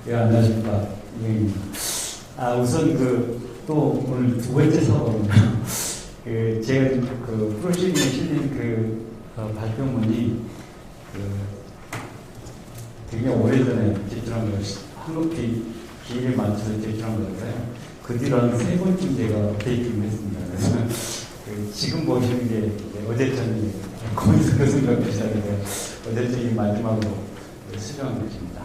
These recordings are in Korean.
예, 안녕하십니까. 이경입니다. 우선 또 오늘 두 번째 사고입니다. 제가 프로시딩에 실린 발표문이 되게 오래전에 제출한 것이 한국기 기일에 맞춰서 제출한 거라서요. 그 뒤로 한 세 번쯤 제가 업데이트를 했습니다. 그래서 지금 보시는 게 어제 저녁에 거기서 그 생각을 시작해서 어제 저녁 마지막으로 수정한 것입니다.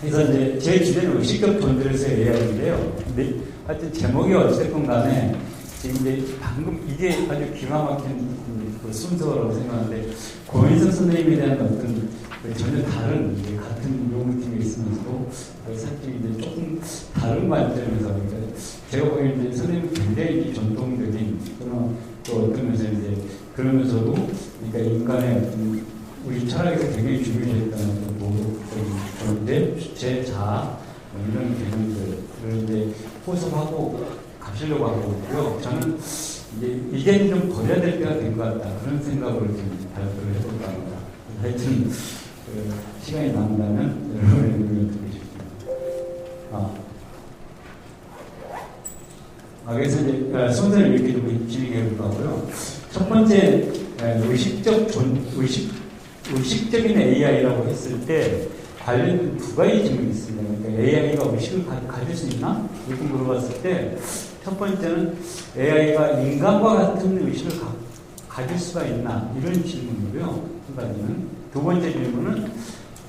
그래서 이제 제 주제는 의식적 존재로서의 AI인데요. 근데 하여튼 제목이 어쨌든 간에 지금 이제 방금 이게 아주 기가 막힌 순서라고 생각하는데 고인석 선생님에 대한 어떤 전혀 다른 같은 용어팀이 있으면서도 사실 이제 조금 다른 관점에서 제가 보기에는 이제 선생님은 굉장히 전통적인 그런 또 어떤 면에서 이제 그러면서도 그러니까 인간의 어떤 우리 철학에서 굉장히 중요했다는 어떤 도덕적인 존재, 주체, 자아 이런 개념들을 이제 포섭하고 갑시려고 하고 있고요. 저는 이제 좀 버려야 될 때가 된 것 같다 그런 생각으로 지금 발표를 해볼까 합니다. 하여튼 시간이 남는다면 여러분의 의견을 듣고 싶습니다. 그래서 이제 순서를 이렇게 좀 진행해 볼까 하고요. 첫 번째 의식적인 AI라고 했을 때 관련된 두 가지 질문이 있습니다. 그러니까 AI가 의식을 가질 수 있나? 이렇게 물어봤을 때 첫 번째는 AI가 인간과 같은 의식을 가질 수가 있나? 이런 질문이고요. 두 가지는. 두 번째 질문은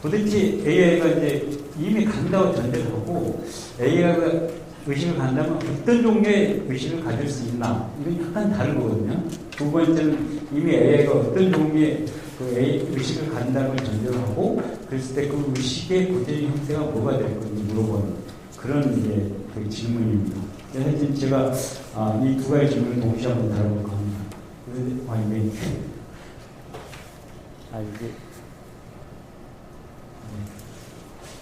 도대체 AI가 이제 이미 간다고 전제를 하고 AI가 의식을 간다면 어떤 종류의 의식을 가질 수 있나? 이건 약간 다른 거거든요. 두 번째는 이미 AI가 어떤 종류의 의식을 간다는 걸 전제로 하고 그랬을 때 그 의식의 구체적인 형태가 뭐가 될 건지 물어보는 그런 이제 질문입니다. 그래서 제가 이 두 가지 질문을 동시에 한번 다뤄볼까 합니다.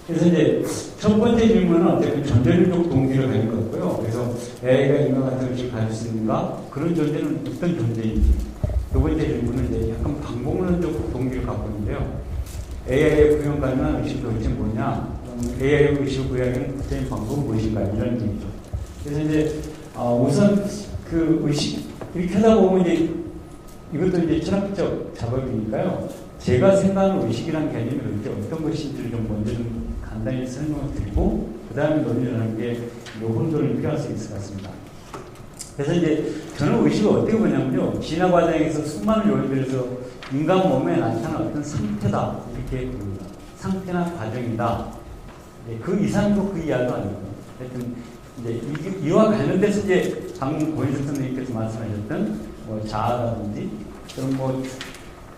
그래서 이제 첫 번째 질문은 어쨌든 존재론적 동기를 가질 것 같고요. 그래서 AI가 인간 같은 의식을 가질 수 있는가? 그런 존재는 어떤 존재인지. 두 번째 질문은 이제 약간 방법론적 동기를 갖고 있는데요. AI의 구현 가능한 의식이 도대체 뭐냐? AI의 의식을 구현하는 구체적인 방법은 무엇인가? 이런 얘기죠. 그래서 이제 우선 그 의식 이렇게 하다 보면 이제 이것도 이제 철학적 작업이니까요. 제가 생각하는 의식이라는 개념이 어떤 것인지를 좀 먼저 좀 간단히 설명을 드리고 그 다음에 논의를 하는 게 혼돈이 필요할 수 있을 것 같습니다. 그래서 이제 저는 의식을 어떻게 보냐면요. 진화 과정에서 수많은 요인들에서 인간 몸에 나타나는 어떤 상태다. 이렇게 봅니다. 상태나 과정이다. 그 이상도 그 이하도 아니고. 하여튼 이제 이와 관련돼서 이제 방금 고인석 선생님께서 말씀하셨던 자아라든지 그런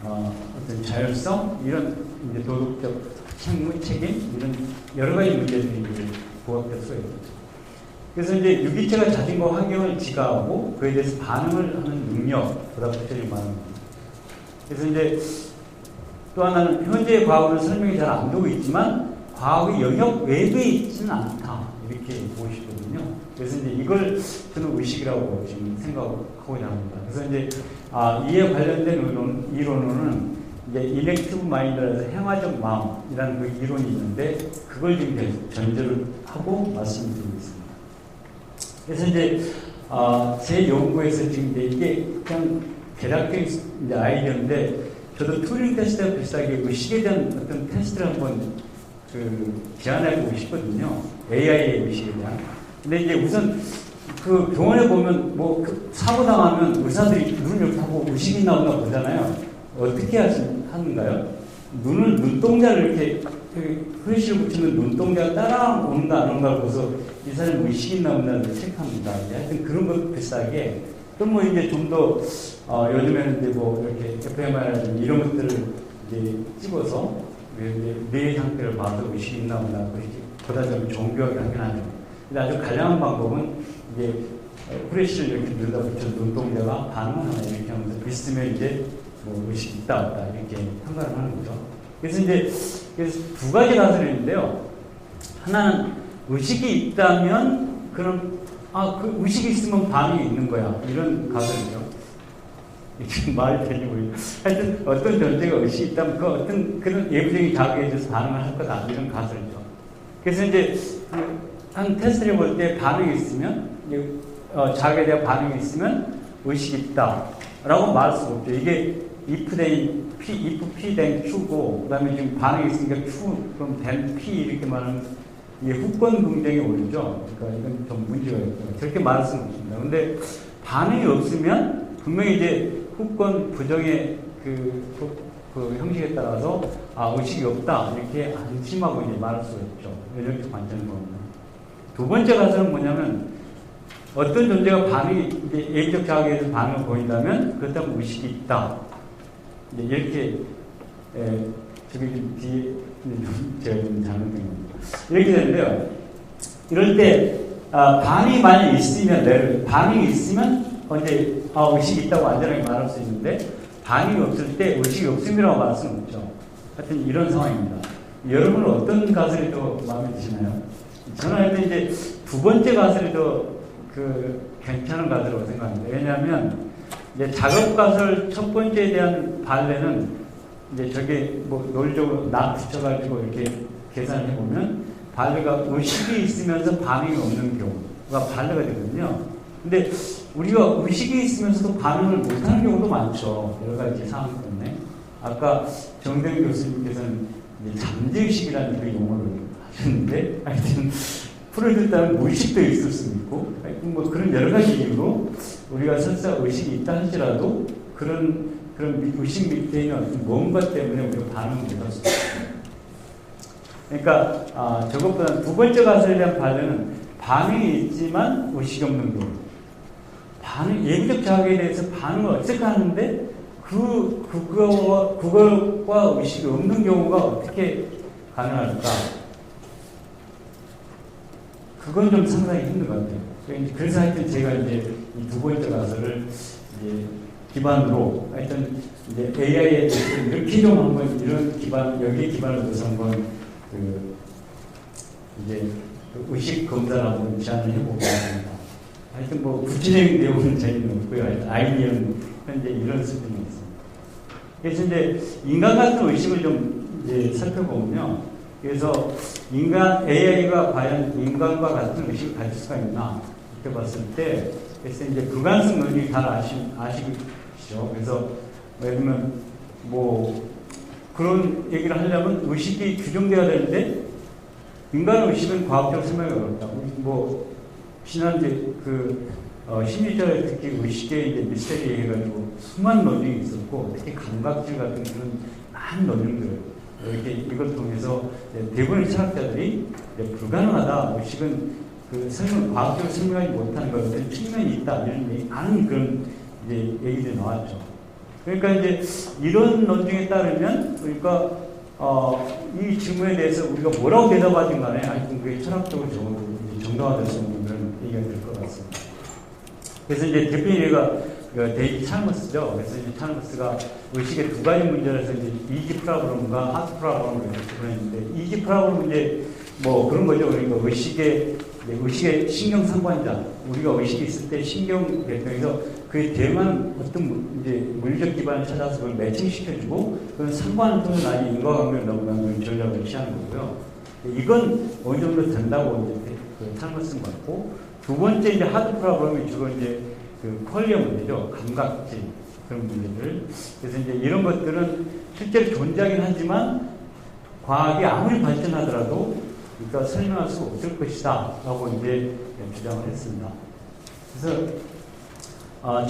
어떤 자율성 이런 이제 도덕적 책임 이런 여러 가지 문제들이 이제 부각될 수가 있죠. 그래서 이제 유기체가 자신과 환경을 지가하고 그에 대해서 반응을 하는 능력보다 구체적인 반응입니다. 그래서 이제 또 하나는 현재의 과학은 설명이 잘 안 되고 있지만 과학의 영역 외부에 있지는 않다 이렇게 보시거든요. 그래서 이제 이걸 저는 의식이라고 지금 생각하고자 합니다. 그래서 이제 이에 관련된 이론은 이제 일렉티브 마인드라서 행화적 마음이라는 그 이론이 있는데 그걸 지금 전제를 하고 말씀드리고 있습니다. 그래서 이제 제 연구에서 지금 이게 그냥 대략적인 이제 아이디어인데 저도 투링 테스트와 비슷하게 의식에 대한 어떤 테스트를 한번 제안해보고 싶거든요. AI의 의식에 대한. 근데 이제 우선 그 병원에 보면 사고 당하면 의사들이 눈을 이렇게 하고 의식이 나오나 보잖아요. 어떻게 하는가요? 눈동자를 이렇게 후레쉬를 붙이면 눈동자가 따라오는가 안 오는가 보고서 이 사람이 의식이 나온다는 체크합니다. 하여튼 그런 것 비슷하게 또 이제 좀 더 요즘에는 이제 이렇게 fMRI 이런 것들을 이제 찍어서 뇌의 상태를 봐서 의식이 있나 없나 보다 좀 정교하게 하긴 하죠. 근데 아주 간략한 방법은 이제 후레쉬를 이렇게 들여다붙여 눈동자가 반응을 하나 이렇게 하면서 비슷하면 이제 의식이 있다 없다 이렇게 판단을 하는 거죠. 그래서 두 가지 가설이 있는데요. 하나는 의식이 있다면 그럼 그 의식이 있으면 반응이 있는 거야 이런 가설이죠. 지금 말이 되는 거예요. 하여튼 어떤 존재가 의식이 있다면 그 어떤 그런 예부적인 자극에 대해서 반응을 할 거다 이런 가설이죠. 그래서 이제 한 테스트를 볼 때 반응이 있으면 자기에 대한 반응이 있으면 의식이 있다라고 말할 수가 없죠. 이게 if P then Q고 그다음에 지금 반응이 있으니까 Q 그럼 then P 이렇게 말하는 이게 후권 긍정에 오르죠. 그러니까 이건 좀 문제가 있죠. 저렇게 말할 수는 없습니다. 근데 반응이 없으면 분명히 이제 후권 부정의 그 형식에 따라서 의식이 없다 이렇게 안심하고 이제 말할 수가 있죠. 이렇게 관점을 보면. 두 번째 가설은 뭐냐면 어떤 존재가 반응이 이제 예의적 자각에 대해서 반응을 보인다면 그렇다면 의식이 있다. 이제 이렇게 저기 좀 뒤에 제가 좀 잘못된 겁니다. 이렇게 되는데요. 이럴 때 반응이 만약 있으면 반응이 있으면 이제 의식이 있다고 안전하게 말할 수 있는데 반응이 없을 때 의식이 없음이라고 말할 수는 없죠. 하여튼 이런 상황입니다. 여러분은 어떤 가설이 더 마음에 드시나요? 저는 하여튼 이제 두 번째 가설이 더 괜찮은 가설이라고 생각합니다. 왜냐하면 이제 작업 가설 첫 번째에 대한 반례는 이제 저게 뭐 논리적으로 붙여가지고 이렇게 계산을 해보면 반례가 의식이 있으면서 반응이 없는 경우가 반례가 되거든요. 근데 우리가 의식이 있으면서도 반응을 못하는 경우도 많죠. 여러 가지 상황 때문에. 아까 정대현 교수님께서는 잠재의식이라는 그 용어를 하셨는데, 하여튼, 프로이드 따르면 무의식도 있을 수 있고, 하여튼 뭐 그런 여러 가지 이유로 우리가 설사 의식이 있다 할지라도 그런 의식 밑에 있는 어떤 뭔가 때문에 우리가 반응을 못할 수 있습니다. 그러니까, 저것보다는 두 번째 가설에 대한 반응은 반응이 있지만 의식이 없는 경우. 예비적 자각에 대해서 반응을 어떻게 하는데 그거와 의식이 없는 경우가 어떻게 가능할까? 그건 좀 상당히 힘든 것 같아요. 그래서 하여튼 제가 이제 이 두 번째 가설을 이제 기반으로 하여튼 이제 AI에 대해서 이렇게 좀 한번 이런 여기에 기반을 둬서 한번 이제 의식 검사를 한번 제안을 해보고 합니다. 하여튼 뭐 구체적인 내용은 저희는 없고요. 아이디어는 현재 이런 수준이 있습니다. 그래서 이제 인간 같은 의식을 좀 이제 살펴보면요. 그래서 AI가 과연 인간과 같은 의식을 가질 수가 있나 이렇게 봤을 때, 그래서 이제 불가능성 논리 잘 아시죠. 그래서 예를 들면 뭐 그런 얘기를 하려면 의식이 규정돼야 되는데 인간의 의식은 과학적으로 설명이 어렵다. 뭐 지난주에 심리학에 특히 의식의 이제 미스터리 해가지고 수많은 논쟁이 있었고, 특히 감각질 같은 그런 많은 논쟁들, 이렇게 이걸 통해서 대부분의 철학자들이 불가능하다, 의식은 과학적으로 설명하지 못하는 것들 측면이 있다, 이런 많은 그런 이제 얘기들이 나왔죠. 그러니까 이제 이런 논쟁에 따르면, 그러니까 이 질문에 대해서 우리가 뭐라고 대답하든 간에 하여튼 그게 철학적으로 정당화될 수 있는 그런 얘기가 될 것 같습니다. 그래서 이제 대표적인 예가 데이비 찰머스죠. 그래서 이제 찰머스가 의식의 두 가지 문제에서 이제 이지 프라블럼과 하트 프라블럼을 그랬는데, 이지 프라블럼은 이제 뭐 그런 거죠. 그러니까 의식의 신경 상관자, 우리가 의식이 있을 때 신경 계통에서 그에 대응하는 어떤 이제 물리적 기반을 찾아서 그걸 매칭시켜주고, 그건 상관을 통해서 아니 인과관계를 넘어가는 그런 전략을 취하는 거고요. 이건 어느 정도 된다고 이제 찰머스는 봤고, 두 번째 이제 하드 프라블럼이 주로 이제 퀄리어 문제죠. 감각질 그런 문제들. 그래서 이제 이런 것들은 실제로 존재하긴 하지만 과학이 아무리 발전하더라도 그러니까 설명할 수 없을 것이다라고 이제 주장을 했습니다. 그래서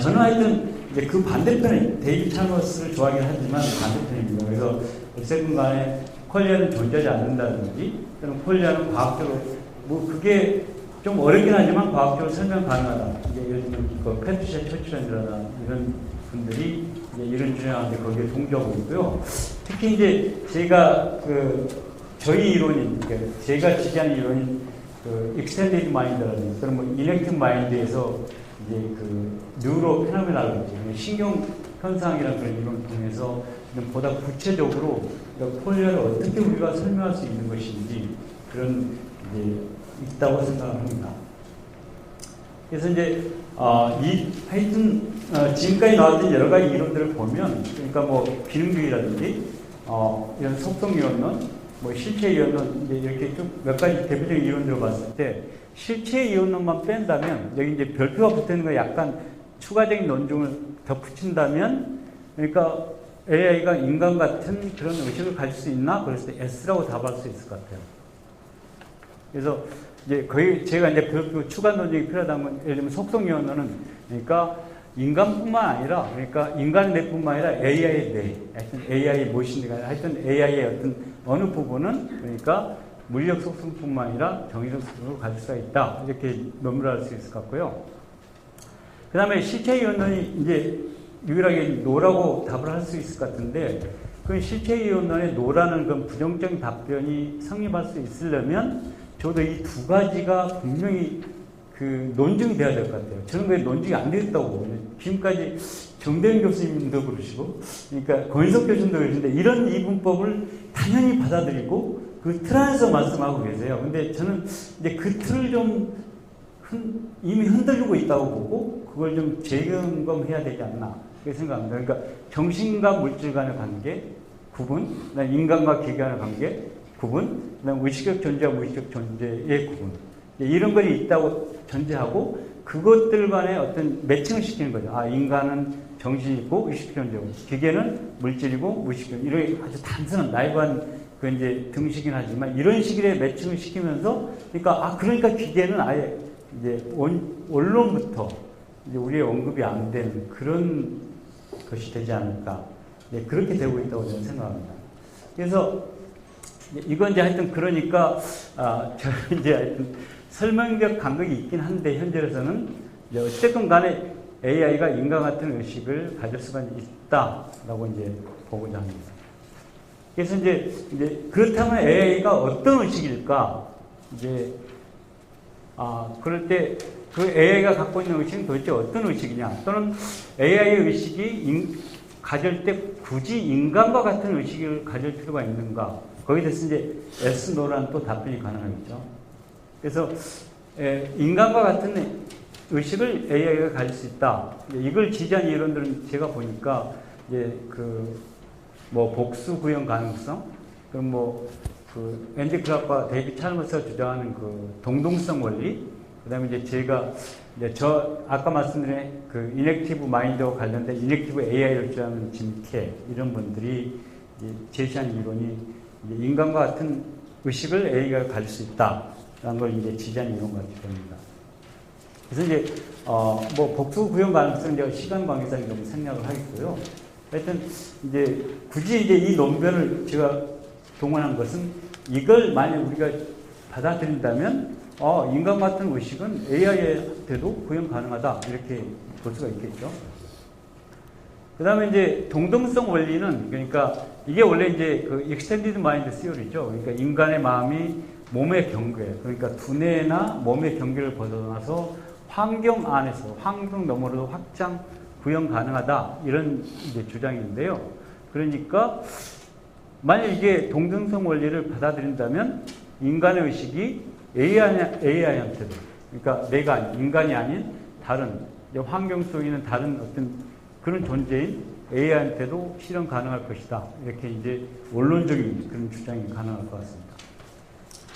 저는 하여튼 이제 그 반대편에 데이비 찰머스를 좋아하긴 하지만 반대편입니다. 그래서 어쨌든 간에 퀄리어는 존재하지 않는다든지 또는 퀄리어는 과학적으로 뭐 그게 좀 어렵긴 하지만 과학적으로 설명 가능하다. 이제 예를 들면 패트리샤 처치랜드라나 이런 분들이 이제 이런 주장하는데 거기에 동조하고 있고요. 특히 이제 제가 저희 이론인, 제가 지지하는 이론인 익스텐디드 마인드라든지 또는 뭐 인액티브 마인드에서 이제 뉴로 페노메놀로지, 신경 현상이라는 그런 이론을 통해서 보다 구체적으로 퀄리어를 어떻게 우리가 설명할 수 있는 것인지 그런 이제 있다고 생각합니다. 그래서 이제 하여튼 지금까지 나왔던 여러 가지 이론들을 보면, 그러니까 뭐 기능주의라든지 이런 속성 이론론, 뭐 실체 이론론 이제 이렇게 쭉 몇 가지 대표적인 이론들을 봤을 때 실체 이론론만 뺀다면 여기 이제 별표가 붙어 있는 거 약간 추가적인 논증을 덧붙인다면 그러니까 AI가 인간 같은 그런 의식을 가질 수 있나? 그랬을 때 S라고 답할 수 있을 것 같아요. 그래서 이제 거의 제가 이제 별표 추가 논증이 필요하다는 건 예를 들면 속성 이론론은 그러니까 인간뿐만 아니라 그러니까 인간의 뇌뿐만 아니라 AI의 뇌, 하여튼 AI의 무엇인가 하여튼 AI의 어떤 어느 부분은 그러니까 물리적 속성뿐만 아니라 정의적 속성을 가질 수가 있다 이렇게 논문을 할 수 있을 것 같고요. 그 다음에 실체 이론론이 이제 유일하게 노라고 답을 할 수 있을 것 같은데 그 실체 이론론의 노라는 그 부정적인 답변이 성립할 수 있으려면 저도 이 두 가지가 분명히 그 논증이 돼야 될 것 같아요. 저는 왜 논증이 안 됐다고 보거든요. 지금까지 정대현 교수님도 그러시고, 그러니까 권인석 교수님도 그러시는데 이런 이분법을 당연히 받아들이고 그 틀 안에서 말씀하고 계세요. 근데 저는 이제 그 틀을 좀 이미 흔들리고 있다고 보고 그걸 좀 재점검해야 되지 않나 그렇게 생각합니다. 그러니까 정신과 물질 간의 관계 구분, 인간과 기계 간의 관계 구분, 그다음 의식적 존재와 무의식적 존재의 구분 이런 것이 있다고 전제하고 그것들 간의 어떤 매칭을 시키는 거죠. 아, 인간은 정신이 있고 의식 존재고 기계는 물질이고 무의식 존재 이런 아주 단순한 나이반 그 이제 등식이긴 하지만 이런 식의 매칭을 시키면서 그러니까 그러니까 기계는 아예 이제 원론부터 이제 우리의 언급이 안 된 그런 것이 되지 않을까. 그렇게 되고 있다고 저는 생각합니다. 그래서 이건 이제 하여튼 그러니까 저는 이제 하여튼 설명적 간극이 있긴 한데 현재로서는 이제 어쨌든 간에 AI가 인간 같은 의식을 가질 수가 있다라고 이제 보고자 합니다. 그래서 이제 그렇다면 AI가 어떤 의식일까? 이제 그럴 때 그 AI가 갖고 있는 의식은 도대체 어떤 의식이냐? 또는 AI의 의식이 가질 때 굳이 인간과 같은 의식을 가질 필요가 있는가? 거기에 대해서 이제 S, 노라는 또 답변이 가능하겠죠. 그래서 인간과 같은 의식을 AI가 가질 수 있다. 이걸 지지한 이론들은 제가 보니까 이제 뭐 복수 구현 가능성, 그럼 앤디 클락과 데이비드 찰머스가 주장하는 그 동동성 원리, 그다음에 이제 제가 아까 말씀드린 그 이넥티브 마인드와 관련된 이넥티브 AI를 주장하는 짐 캐 이런 분들이 제시한 이론이 이제 인간과 같은 의식을 AI가 가질 수 있다라는 걸 이제 지지한 이론 같이 보입니다. 그래서 이제 뭐 복수 구현 가능성은 제가 시간 관계상 좀 생략을 하겠고요. 하여튼 이제 굳이 이제 이 논변을 제가 동원한 것은 이걸 만약 우리가 받아들인다면 인간 같은 의식은 AI한테도 구현 가능하다 이렇게 볼 수가 있겠죠. 그 다음에 이제 동등성 원리는 그러니까 이게 원래 이제 그 익스텐디드 마인드 시어리죠. 그러니까 인간의 마음이 몸의 경계, 그러니까 두뇌나 몸의 경계를 벗어나서 환경 안에서 환경 너머로도 확장 구현 가능하다 이런 이제 주장인데요. 그러니까 만약 이게 동등성 원리를 받아들인다면 인간의 의식이 AI한테도 그러니까 내가 인간이 아닌 다른 환경 속에 있는 다른 어떤 그런 존재인 AI한테도 실현 가능할 것이다. 이렇게 이제 원론적인 그런 주장이 가능할 것 같습니다.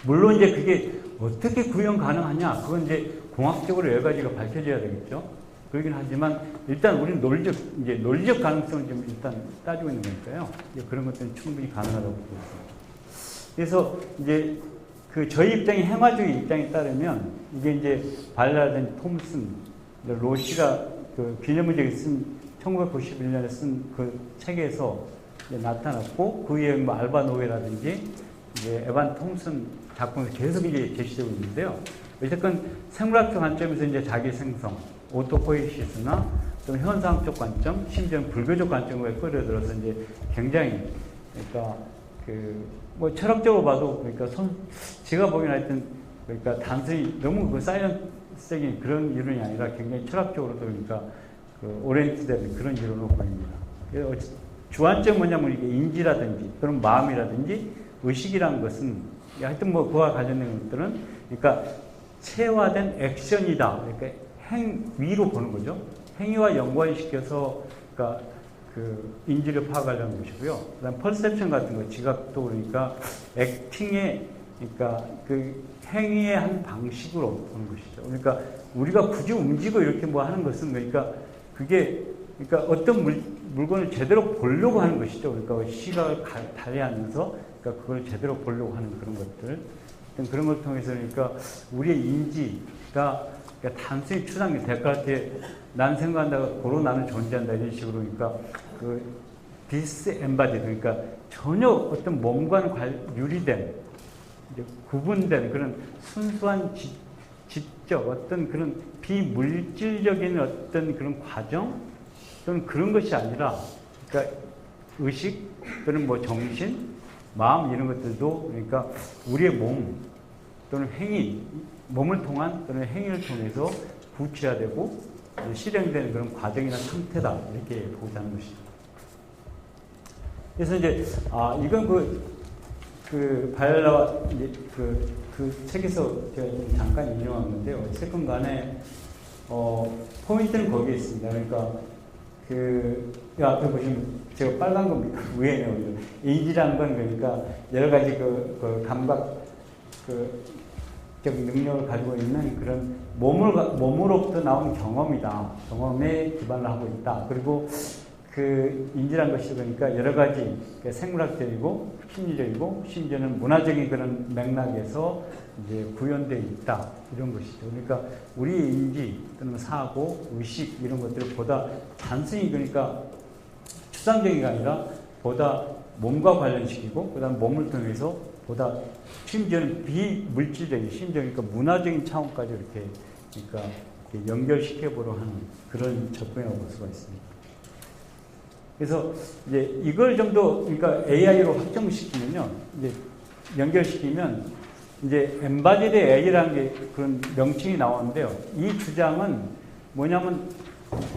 물론 이제 그게 어떻게 구현 가능하냐? 그건 이제 공학적으로 여러 가지가 밝혀져야 되겠죠. 그러긴 하지만 일단 우리는 논리적 가능성을 좀 일단 따지고 있는 거니까요. 그런 것들은 충분히 가능하다고 보고 있습니다. 그래서 이제 저희 입장이 행화주의 입장에 따르면 이게 이제 발라든 톰슨, 로시가 그 기념문제를 쓴 1991년에 쓴 그 책에서 나타났고 그 이후에 뭐 알바 노웨라든지 이제 에반 톰슨 작품에서 계속 이제 제시되고 있는데요. 어쨌든 생물학적 관점에서 이제 자기 생성, 오토포이시스나 좀 현상적 관점, 심지어는 불교적 관점을 끌어들어서 이제 굉장히 그러니까 뭐 철학적으로 봐도 그러니까 제가 보기엔 하여튼 그러니까 단순히 너무 그 사이언스적인 그런 이론이 아니라 굉장히 철학적으로도 그러니까 오리엔트된 그런 이론으로 보입니다. 주안점 뭐냐면 이게 인지라든지 또는 마음이라든지 의식이라는 것은 하여튼 뭐 그와 관련된 것들은 그러니까 체화된 액션이다. 그러니까 행위로 보는 거죠. 행위와 연관시켜서 그러니까 그 인지를 파악하려는 것이고요. 그다음 퍼셉션 같은 거, 지각도 그러니까 액팅의 그러니까 그 행위의 한 방식으로 보는 것이죠. 그러니까 우리가 굳이 움직이고 이렇게 뭐 하는 것은 그러니까 그게 그러니까 어떤 물건을 제대로 보려고 하는 것이죠. 그러니까 시각을 달리하면서 그러니까 그걸 제대로 보려고 하는 그런 것들. 그런 걸 통해서 그러니까 우리의 인지가 그러니까 단순히 추상이 데카르트의 난 생각한다가 고로 나는 존재한다 이런 식으로 그러니까 그 디스엠바디 그러니까 전혀 어떤 몸과는 유리된 이제 구분된 그런 순수한 직접 어떤 그런 비물질적인 어떤 그런 과정 또는 그런 것이 아니라 그러니까 의식 또는 뭐 정신, 마음 이런 것들도 그러니까 우리의 몸 또는 행위, 몸을 통한 또는 행위를 통해서 구체화되고 실행되는 그런 과정이나 상태다 이렇게 보자는 것이죠. 그래서 이제 이건 그 바이올라 이제 그 책에서 제가 좀 잠깐 인용한 건데요. 어쨌든 간에 포인트는 거기에 있습니다. 그러니까 그 앞에 보시면 제가 빨간 겁니다. 위에네요. 인지라는 건 그러니까 여러 가지 그 감각 적 능력을 가지고 있는 그런 몸으로부터 나온 경험이다. 경험에 기반을 하고 있다. 그리고 그 인지란 것이 그러니까 여러 가지 생물학적이고 심리적이고 심지어는 문화적인 그런 맥락에서 이제 구현되어 있다. 이런 것이죠. 그러니까 우리의 인지 또는 사고, 의식 이런 것들을 보다 단순히 그러니까 추상적인 게 아니라 보다 몸과 관련시키고 그다음 몸을 통해서 보다 심지어는 비물질적인 심지어 그러니까 문화적인 차원까지 이렇게 그러니까 연결시켜보려 하는 그런 접근이라고 볼 수가 있습니다. 그래서 이제 이걸 좀 더 그러니까 AI로 확정시키면요, 이제 연결시키면 이제 엠바디드 AI라는 게 그런 명칭이 나오는데요. 이 주장은 뭐냐면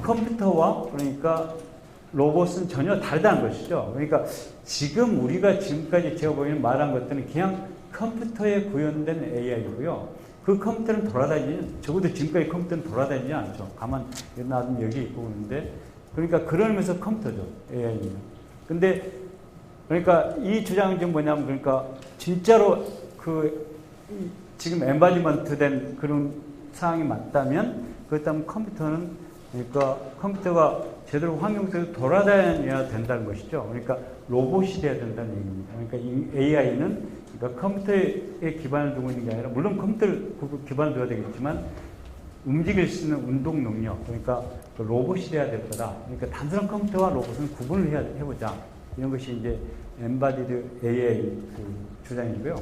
컴퓨터와 그러니까 로봇은 전혀 다르다는 것이죠. 그러니까 지금 우리가 지금까지 제가 보기에는 말한 것들은 그냥 컴퓨터에 구현된 AI고요. 그 컴퓨터는 적어도 지금까지 컴퓨터는 돌아다니지 않죠. 가만 놔두면 여기 있고 그러는데 그러니까 그러면서 컴퓨터죠. AI는. 근데 그러니까 이 주장은 지금 뭐냐면 그러니까 진짜로 지금 엠바디먼트 된 그런 상황이 맞다면 그렇다면 컴퓨터는 그러니까 컴퓨터가 제대로 환경 속에서 돌아다녀야 된다는 것이죠. 그러니까 로봇이 돼야 된다는 얘기입니다. 그러니까 이 AI는 그러니까 컴퓨터에 기반을 두고 있는 게 아니라 물론 컴퓨터를 기반을 둬야 되겠지만 움직일 수 있는 운동 능력 그러니까 로봇이 돼야 될 거다. 그러니까 단순한 컴퓨터와 로봇은 구분을 해보자. 이런 것이 이제 엠바디드 AI 그 주장이고요.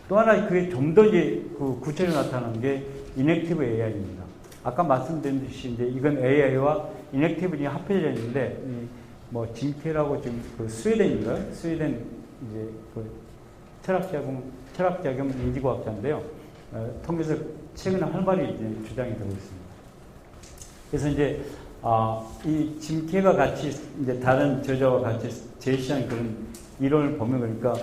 또 하나 그게 좀 더 이제 그 구체적으로 나타나는 게 이넥티브 AI입니다. 아까 말씀드린 듯이 이제 이건 AI와 이넥티브가 합해져 있는데 뭐 짐케라고 지금 그 스웨덴인가요? 스웨덴 이제 그 철학자 겸 인지과학자인데요. 통해서 최근에 활발히 이제 주장이 되고 있습니다. 그래서 이제 이 짐케가 같이 이제 다른 저자와 같이 제시한 그런 이론을 보면 그러니까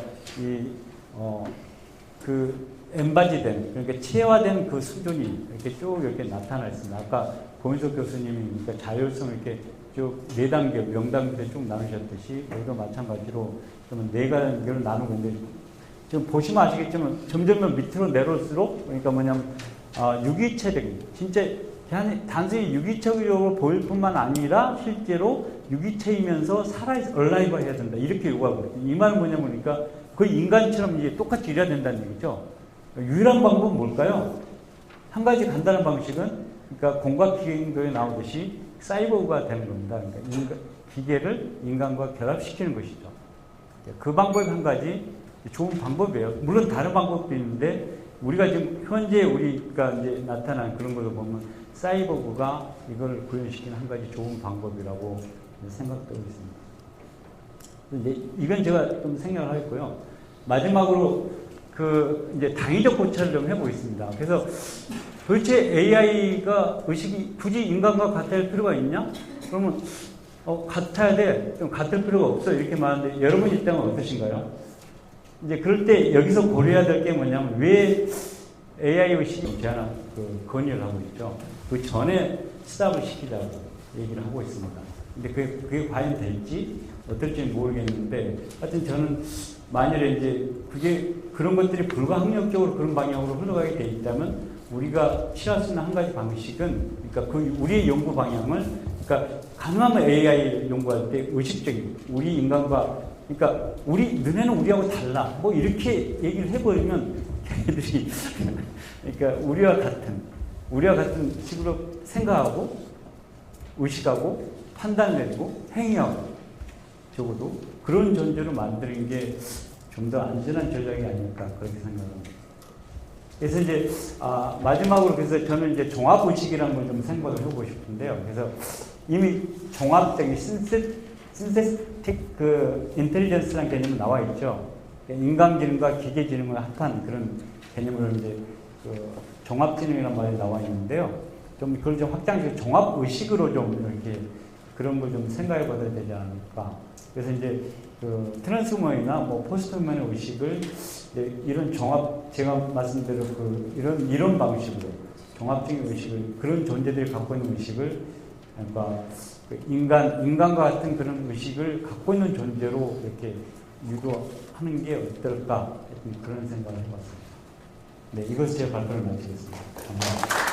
그 엠바디된 그러니까 체화된 그 수준이 이렇게 쭉 이렇게 나타나 있습니다. 아까 고인석 교수님이 그러니까 자율성을 이렇게 쭉 4단계, 명단계로 쭉 나누셨듯이 여기도 마찬가지로 그러면 4단계로 나누고 있는데 지금 보시면 아시겠지만 점점 밑으로 내려올수록 그러니까 뭐냐면 유기체적인 진짜 단순히 유기체적으로 보일 뿐만 아니라 실제로 유기체이면서 얼라이브 해야 된다 이렇게 요구하고 있거든요. 이 말은 뭐냐면 그러니까 거의 인간처럼 이제 똑같이 일해야 된다는 얘기죠. 유일한 방법은 뭘까요? 한 가지 간단한 방식은 그러니까 공과기계에 나오듯이 사이버가 되는 겁니다. 그러니까 기계를 인간과 결합시키는 것이죠. 그 방법이 한 가지 좋은 방법이에요. 물론 다른 방법도 있는데 우리가 지금 현재 우리가 이제 나타난 그런 걸로 보면 사이버가 이걸 구현시키는 한 가지 좋은 방법이라고 생각되고 있습니다. 이제 이건 제가 좀 생각을 하겠고요. 마지막으로 이제 당위적 고찰을 좀 해보겠습니다. 그래서 도대체 AI가 의식이 굳이 인간과 같을 필요가 있냐? 그러면 같아야 돼. 좀 같을 필요가 없어. 이렇게 말하는데 여러분 입장은 어떠신가요? 이제 그럴 때 여기서 고려해야 될 게 뭐냐면 왜 AI 의식이 제한한 건의를 하고 있죠. 그 전에 스탑을 시키자고 얘기를 하고 있습니다. 근데 그게 과연 될지 어떨지는 모르겠는데, 하여튼 저는 만일에 이제 그게 그런 것들이 불가항력적으로 그런 방향으로 흘러가게 돼 있다면 우리가 취할 수 있는 한 가지 방식은, 그러니까 그 우리의 연구 방향을, 그러니까 가능하면 AI 연구할 때 의식적인 우리 인간과, 그러니까 너네는 우리하고 달라 뭐 이렇게 얘기를 해버리면 걔네들이 그러니까 우리와 같은 식으로 생각하고 의식하고 판단 내리고 행위하고, 적어도 그런 존재로 만드는 게 좀 더 안전한 전략이 아닐까 그렇게 생각합니다. 그래서 이제 마지막으로 그래서 저는 이제 종합의식이라는 걸 좀 생각을 해보고 싶은데요. 그래서 이미 종합적인 신세틱 그 인텔리전스라는 개념이 나와 있죠. 인간지능과 기계지능을 합한 그런 개념으로 이제 그 종합지능이라는 말이 나와 있는데요. 좀 그걸 좀 확장해서 종합의식으로 좀 이렇게 그런 걸 좀 생각해 봐야 되지 않을까. 그래서 이제 그 트랜스후머나 뭐 포스트후머의 의식을 이런 제가 말씀대로 이런 방식으로 종합적인 의식을, 그런 존재들이 갖고 있는 의식을, 그러니까 인간과 같은 그런 의식을 갖고 있는 존재로 이렇게 유도하는 게 어떨까, 그런 생각을 해봤습니다. 네, 이것을 제 발표를 마치겠습니다. 감사합니다.